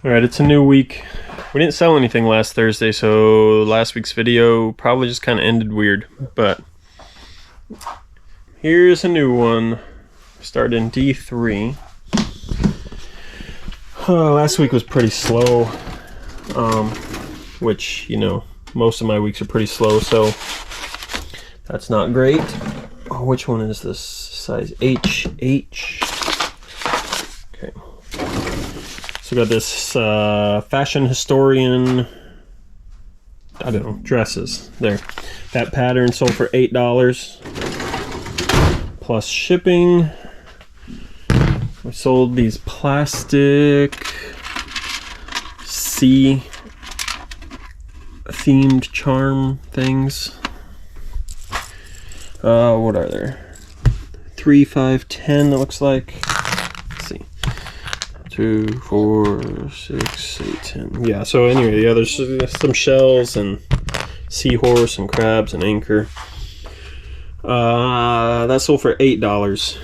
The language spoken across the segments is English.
Alright, it's a new week. We didn't sell anything last Thursday, so last week's video probably just kind of ended weird. But here's a new one. Started in D3. Last week was pretty slow, which, you know, most of my weeks are pretty slow, so that's not great. Oh, which one is this? Size H. Okay. So got this fashion historian, I don't know, dresses. There. That pattern sold for $8 plus shipping. We sold these plastic sea themed charm things. What are there? 3, 5, 10 it looks like. Let's see. 2, 4, 6, 8, 10. Yeah, so anyway, yeah, there's some shells and seahorse and crabs and anchor. That sold for $8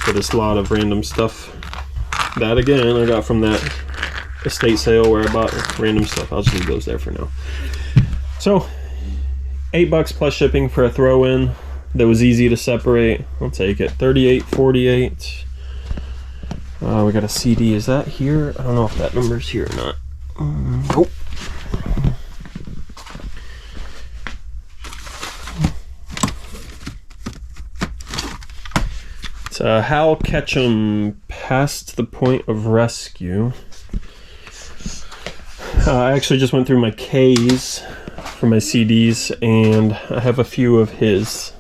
for this lot of random stuff. That again, I got from that estate sale where I bought random stuff. I'll just leave those there for now. So, $8 plus shipping for a throw-in that was easy to separate. I'll take it. 38, 48. We got a CD. Is that here? I don't know if that number's here or not. Nope. It's Hal Ketchum, Past the Point of Rescue. I actually just went through my K's for my CDs, and I have a few of his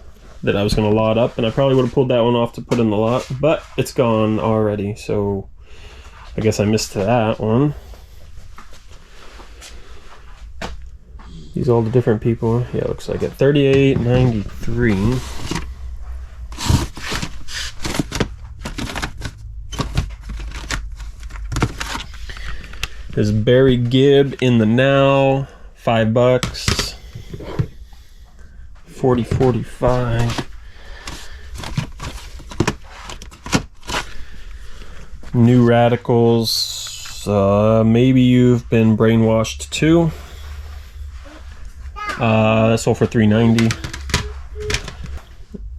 that I was going to lot up, and I probably would have pulled that one off to put in the lot, but it's gone already, so I guess I missed that one. These all the different people. Yeah, it looks like it. 38.93. There's Barry Gibb, In the Now, $5. 40.45. New Radicals. Maybe You've Been Brainwashed Too. That sold for $3.90.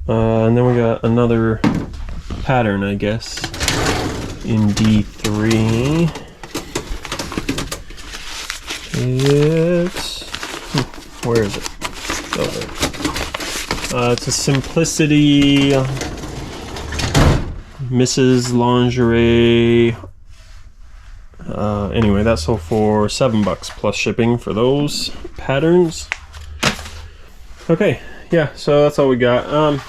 And then we got another pattern, I guess, in D3. It's, where is it? Oh, there. It's a Simplicity Mrs. Lingerie. Anyway, that sold for $7 plus shipping for those patterns. Okay, yeah, so that's all we got.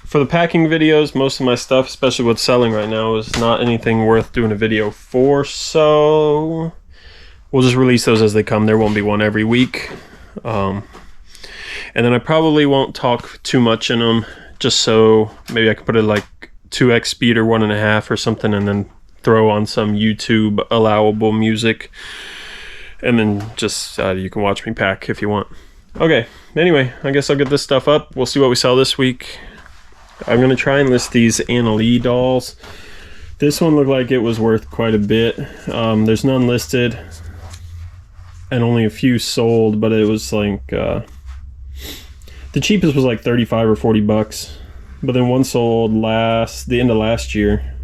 For the packing videos, most of my stuff, especially what's selling right now, is not anything worth doing a video for, so we'll just release those as they come. There won't be one every week. And then I probably won't talk too much in them, just so maybe I could put it like 2x speed or 1.5 or something, and then throw on some YouTube allowable music. And then just, you can watch me pack if you want. Okay, anyway, I guess I'll get this stuff up. We'll see what we sell this week. I'm going to try and list these Anna Lee dolls. This one looked like it was worth quite a bit. There's none listed and only a few sold, but it was like the cheapest was like 35 or 40 bucks, but then one sold the end of last year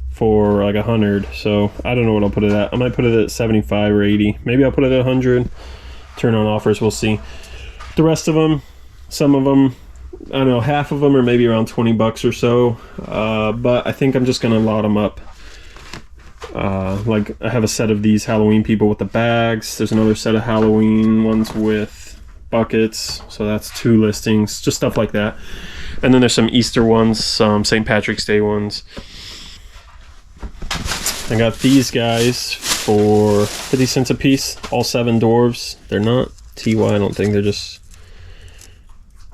for like 100. So I don't know what I'll put it at. I might put it at 75 or 80. Maybe I'll put it at 100. Turn on offers, we'll see. The rest of them, some of them, I don't know, half of them are maybe around 20 bucks or so, but I think I'm just gonna lot them up. Like I have a set of these Halloween people with the bags. There's another set of Halloween ones with buckets, so that's 2 listings, just stuff like that. And then there's some Easter ones, some St. Patrick's Day ones. I got these guys for 50 cents a piece, all 7 dwarves. They're not TY, I don't think, they're just,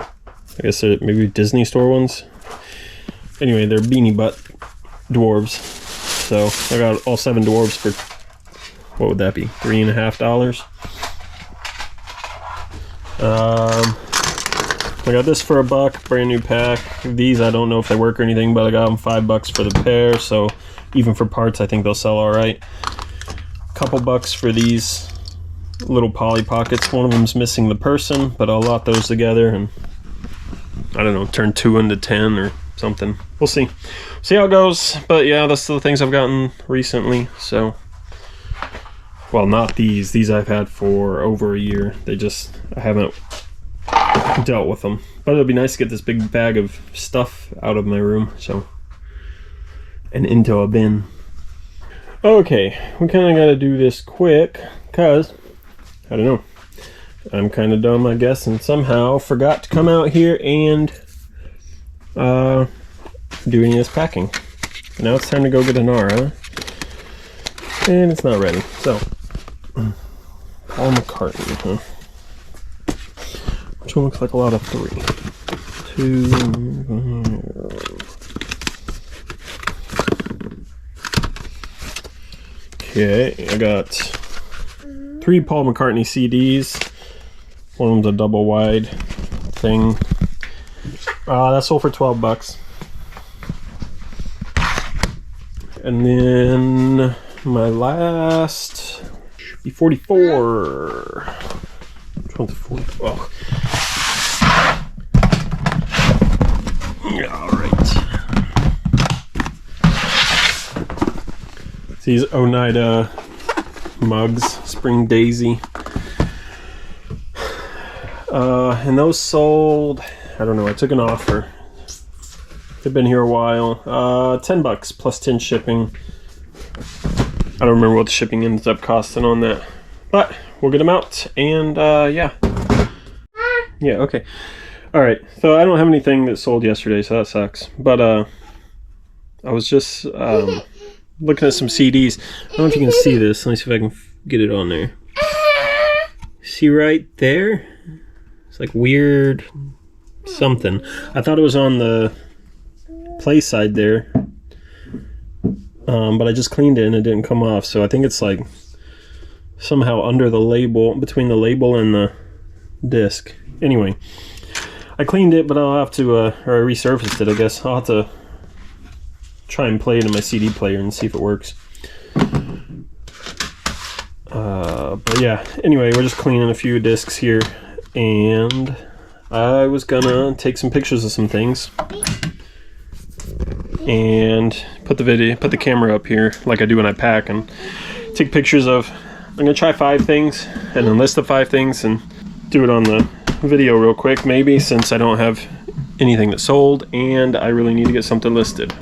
I guess they're maybe Disney store ones. Anyway, they're beanie butt dwarves. So I got all 7 dwarves for, what would that be, $3.50. I got this for $1, brand new pack. These I don't know if they work or anything, but I got them $5 for the pair, so even for parts, I think they'll sell all right. Couple bucks for these little Polly Pockets. One of them's missing the person, but I'll lot those together and I don't know, turn 2 into 10 or something. We'll see. See how it goes. But yeah, that's the things I've gotten recently. So, well, not these. These I've had for over a year. I haven't dealt with them. But it'll be nice to get this big bag of stuff out of my room. So, and into a bin. Okay, we kind of got to do this quick because, I don't know, I'm kind of dumb, I guess, and somehow forgot to come out here and do any of this packing. Now it's time to go get an R, and it's not ready. So, Paul McCartney, huh? Which one looks like a lot of 3? 2. Okay, I got 3 Paul McCartney CDs. One of them's a double wide thing. That sold for 12 bucks. And then my last be 44. Which one's 44? Oh. Alright. These Oneida mugs, Spring Daisy. And those sold, I don't know, I took an offer. They've been here a while. 10 bucks plus 10 shipping. I don't remember what the shipping ends up costing on that. But we'll get them out and yeah. Yeah, okay. Alright, so I don't have anything that sold yesterday, so that sucks. But I was just looking at some CDs. I don't know if you can see this. Let me see if I can get it on there. See right there? It's like weird something. I thought it was on the play side there. But I just cleaned it and it didn't come off. So I think it's like somehow under the label, between the label and the disc. Anyway, I cleaned it, but I'll have to, or I resurfaced it, I guess. I'll have to try and play it in my CD player and see if it works. But yeah, anyway, we're just cleaning a few discs here, and I was gonna take some pictures of some things and put the camera up here like I do when I pack and take pictures of, I'm gonna try 5 things and then list the 5 things and do it on the video real quick, maybe, since I don't have anything that sold and I really need to get something listed.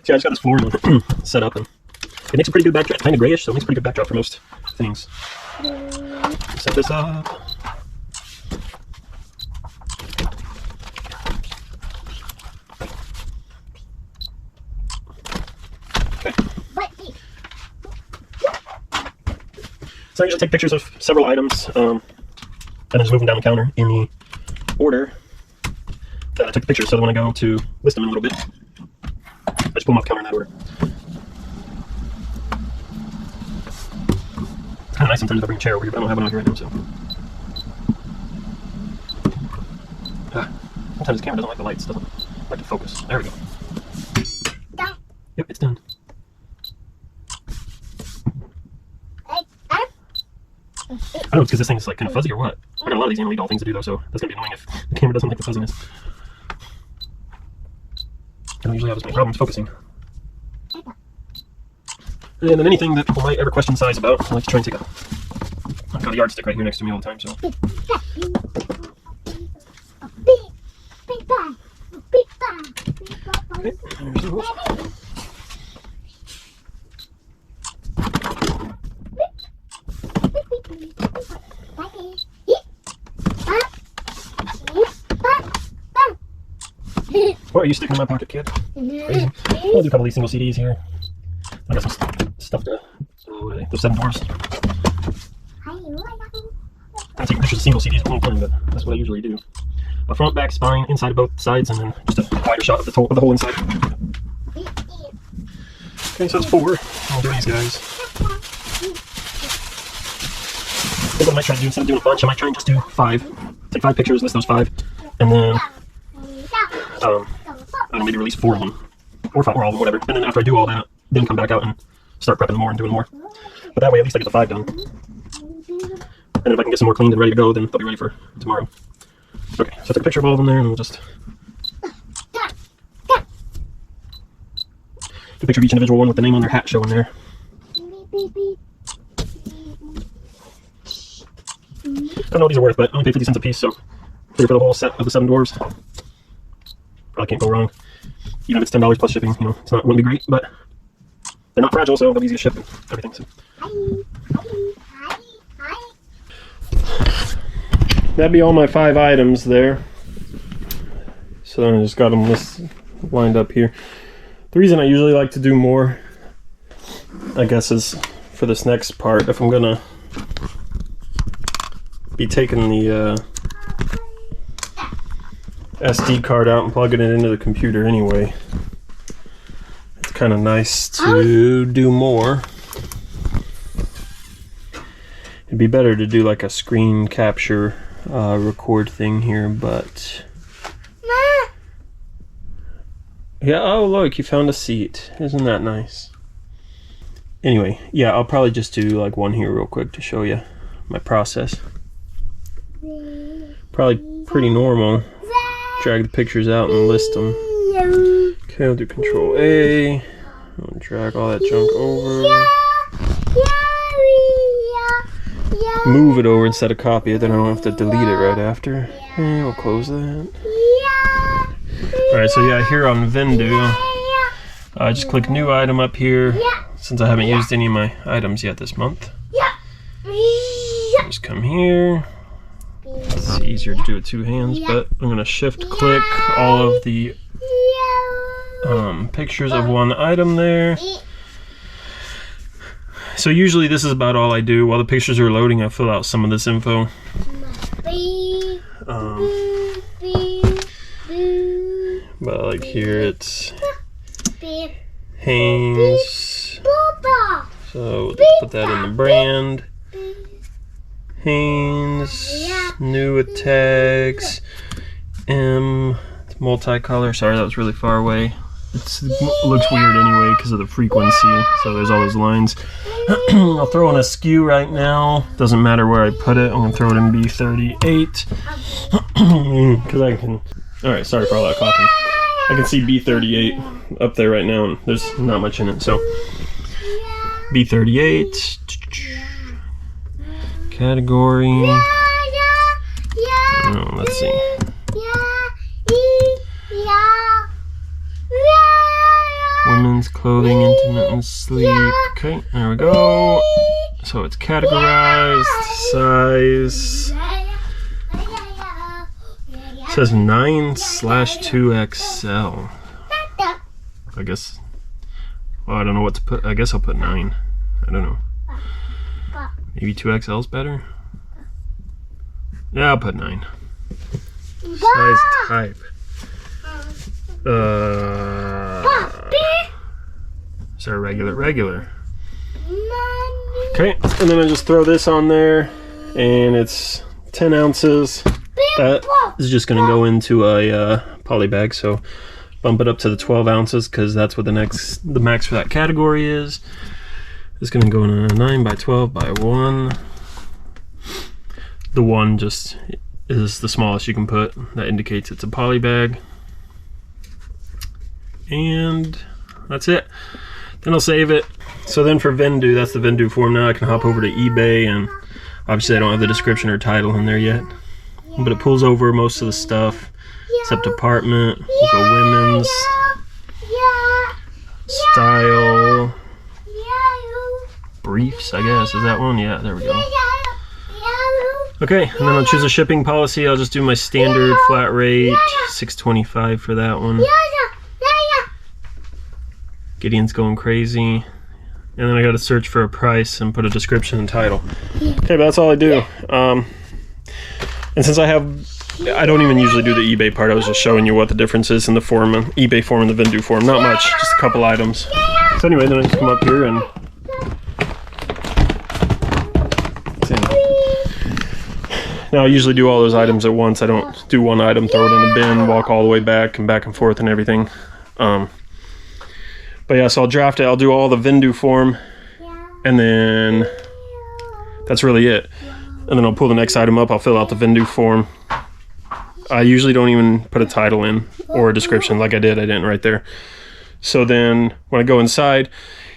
See, I just got this floor set up and it makes a pretty good backdrop, kind of grayish, so it makes a pretty good backdrop for most things. Set this up. Okay. So I usually take pictures of several items and then just move them down the counter in the order that I took the picture, so that when I go to list them in a little bit, I just pull them off the counter in that order. It's kind of nice sometimes if I bring a chair over here, but I don't have one out here right now, so. Sometimes the camera doesn't like the lights, doesn't like to focus. There we go. Done. Yep, it's done. I don't know, it's because this thing is like kind of fuzzy or what. I got a lot of these animal doll things to do though, so that's going to be annoying if the camera doesn't like the fuzziness. I don't usually have as many problems focusing. And then anything that people might ever question size about, I like to try and take a... I've got a yardstick right here next to me all the time, so... Okay, there's those. What are you sticking in my pocket, kid? Crazy. I'll do a couple of these single CDs here. I got some stuff to... those 7 dwarfs. I'm taking pictures of single CDs at one time, but that's what I usually do. A front, back, spine, inside of both sides, and then just a wider shot of the whole inside. Okay, so that's 4. I'll do these guys. I think what I might try to do, instead of doing a bunch, I might try and just do 5. Take 5 pictures, list those 5, and then don't know, maybe release 4 of them. Or 5, or all of them, whatever. And then after I do all that, then come back out and start prepping more and doing more. But that way, at least I get the 5 done. And if I can get some more cleaned and ready to go, then they'll be ready for tomorrow. Okay, so I took a picture of all of them there, and we'll just... a picture of each individual one with the name on their hat showing there. I don't know what these are worth, but I only paid 50 cents a piece, so figure for the whole set of the 7 dwarves. Probably can't go wrong. Even if it's $10 plus shipping, you know, it's not, wouldn't be great, but they're not fragile, so they'll be easy to ship and everything. So. That'd be all my 5 items there. So then I just got them lined up here. The reason I usually like to do more, I guess, is for this next part. If I'm gonna be taking the SD card out and plugging it into the computer anyway, it's kind of nice to do more. It'd be better to do like a screen capture record thing here, but yeah, oh look, you found a seat. Isn't that nice? Anyway, yeah, I'll probably just do like one here real quick to show you my process. Probably pretty normal. Drag the pictures out and list them. Okay, I'll do Control A. I'll drag all that junk over. Move it over instead of copy it, then I don't have to delete it right after. And we'll close that. Alright, so yeah, here on Vendoo, I just click New Item up here, since I haven't used any of my items yet this month. Just come here. It's easier to do with 2 hands, but I'm going to shift click all of the pictures of one item there. So usually this is about all I do. While the pictures are loading, I fill out some of this info. But like here it's Haynes, so we'll just put that in the brand. Haynes, new with tags, M, it's multicolor. Sorry, that was really far away. It looks weird anyway because of the frequency, so there's all those lines. I'll throw in a SKU right now. Doesn't matter where I put it. I'm gonna throw it in B38 because I can. All right, sorry for all that coughing. I can see B38 up there right now, and there's not much in it. So B38 category. Oh, let's see. Women's clothing, intimate and sleep. Okay, there we go. So it's categorized, size. It says 9/2XL. I guess. Well, I don't know what to put. I guess I'll put 9. I don't know. Maybe 2XL is better. Yeah, I'll put 9. Size type. Is there a regular? Okay, and then I just throw this on there, and it's 10 ounces. That is just going to go into a poly bag, so bump it up to the 12 ounces because that's what the max for that category is. It's going to go in a 9x12x1. The 1 just is the smallest you can put. That indicates it's a poly bag. And that's it. Then I'll save it. So then for Vendoo, that's the Vendoo form. Now I can hop over to eBay, and obviously I don't have the description or title in there yet. But it pulls over most of the stuff except apartment. We'll go women's, style, briefs, I guess. Is that one? Yeah, there we go. Okay, and then I'll choose a shipping policy. I'll just do my standard flat rate, $6.25 for that one. Gideon's going crazy. And then I gotta search for a price and put a description and title. Okay, but that's all I do. And since I don't even usually do the eBay part, I was just showing you what the difference is in the form, eBay form and the Vendoo form. Not much, just a couple items. So anyway, then I just come up here and now I usually do all those items at once. I don't do one item, throw it in a bin, walk all the way back and forth and everything. But yeah, so I'll draft it. I'll do all the Vendoo form, and then that's really it. And then I'll pull the next item up. I'll fill out the Vendoo form. I usually don't even put a title in or a description like I didn't right there. So then when I go inside,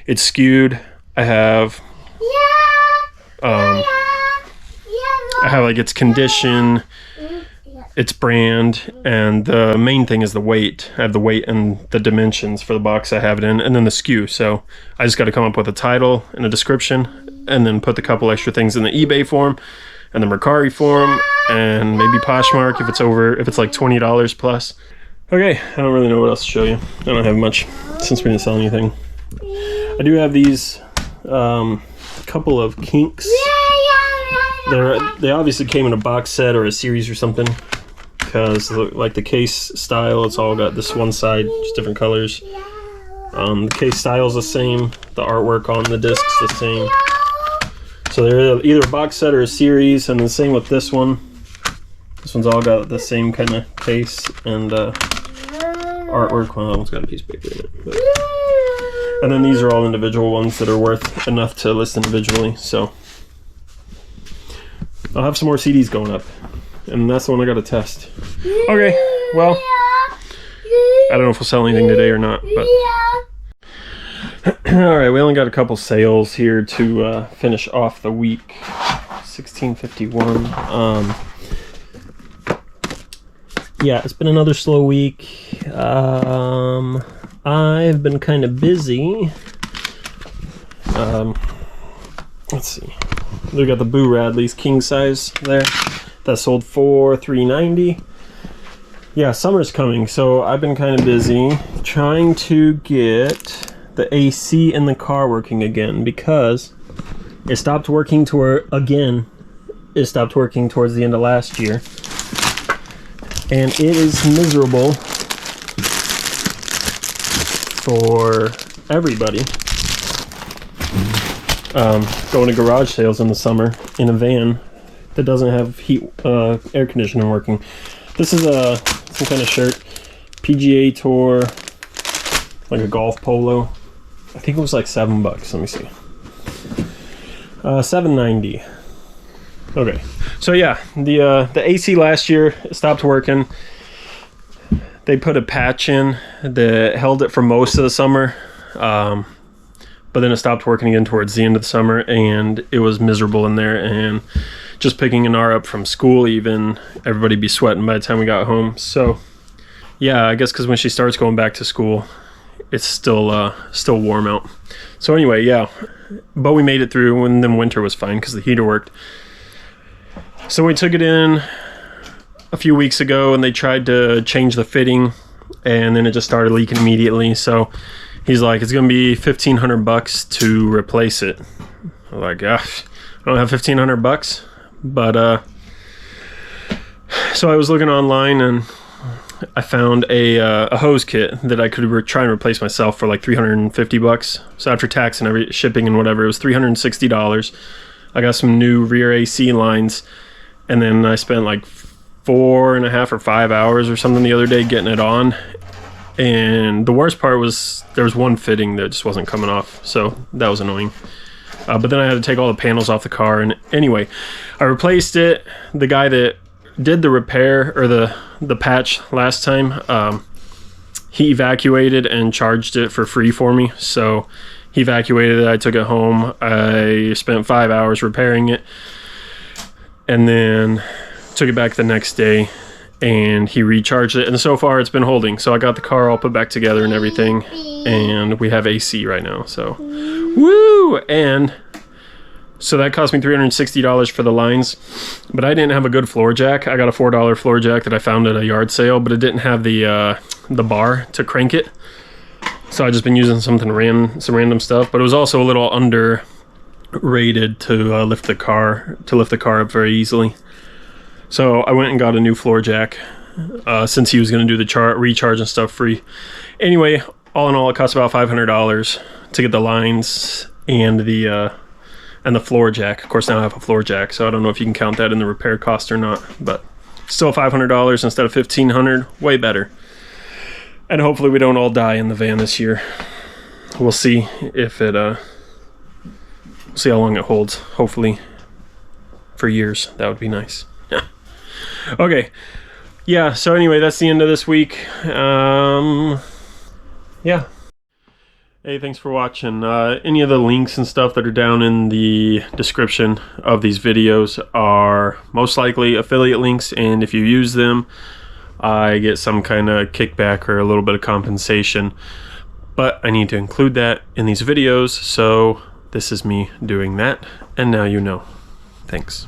it's skewed. I have like its condition, its brand, and the main thing is the weight. I have the weight and the dimensions for the box I have it in, and then the SKU. So I just got to come up with a title and a description, and then put the couple extra things in the eBay form and the Mercari form, and maybe Poshmark if it's like $20 plus. Okay, I don't really know what else to show you. I don't have much since we didn't sell anything. I do have these couple of kinks. They obviously came in a box set or a series or something, because like the case style, it's all got this one side, just different colors. The case style is the same. The artwork on the disc's the same. So they're either a box set or a series, and the same with this one. This one's all got the same kind of case and artwork. Well, that one's got a piece of paper in it. But. And then these are all individual ones that are worth enough to list individually. So I'll have some more CDs going up, and that's the one I got to test. Okay, well, I don't know if we'll sell anything today or not, but all right, we only got a couple sales here to finish off the week. 1651. Yeah, it's been another slow week. I've been kind of busy. Let's see. We got the Boo Radley's king size there. That sold for $3.90. Yeah, summer's coming, so I've been kind of busy trying to get the AC in the car working again, because it stopped working It stopped working towards the end of last year, and it is miserable for everybody. Going to garage sales in the summer in a van that doesn't have air conditioning working. This is some kind of shirt, PGA Tour, like a golf polo. I think it was like $7. Let me see. $7.90. Okay, so yeah, the AC last year stopped working. They put a patch in that held it for most of the summer, but then it stopped working again towards the end of the summer, and it was miserable in there. And just picking an R up from school, even, everybody be sweating by the time we got home. So yeah, I guess because when she starts going back to school, it's still warm out. So anyway, yeah, but we made it through, and then winter was fine because the heater worked. So we took it in a few weeks ago, and they tried to change the fitting, and then it just started leaking immediately. So he's like, it's gonna be $1,500 to replace it. I'm like, gosh, I don't have $1,500, but so I was looking online, and I found a hose kit that I could try and replace myself for like $350. So after tax and every shipping and whatever, it was $360. I got some new rear AC lines, and then I spent like 4.5 or 5 hours or something the other day getting it on. And the worst part was there was one fitting that just wasn't coming off, so that was annoying. But then I had to take all the panels off the car, and anyway, I replaced it. The guy that did the repair or the patch last time, he evacuated and charged it for free for me. So he evacuated it, I took it home, I spent 5 hours repairing it, and then took it back the next day, and he recharged it, and so far it's been holding. So I got the car all put back together and everything, and we have AC right now, so woo! And so that cost me $360 for the lines, but I didn't have a good floor jack. I got a $4 floor jack that I found at a yard sale, but it didn't have the bar to crank it. So I just been using some random stuff, but it was also a little underrated to lift the car up very easily. So I went and got a new floor jack since he was going to do the recharge and stuff free. Anyway, all in all, it cost about $500 to get the lines and the floor jack. Of course, now I have a floor jack, so I don't know if you can count that in the repair cost or not, but still $500 instead of $1,500, way better. And hopefully we don't all die in the van this year. We'll see if it, see how long it holds. Hopefully for years. That would be nice. Yeah. Okay. Yeah, so anyway, that's the end of this week. Yeah. Hey, thanks for watching. Any of the links and stuff that are down in the description of these videos are most likely affiliate links, and if you use them, I get some kind of kickback or a little bit of compensation. But I need to include that in these videos, so this is me doing that, and now you know. Thanks.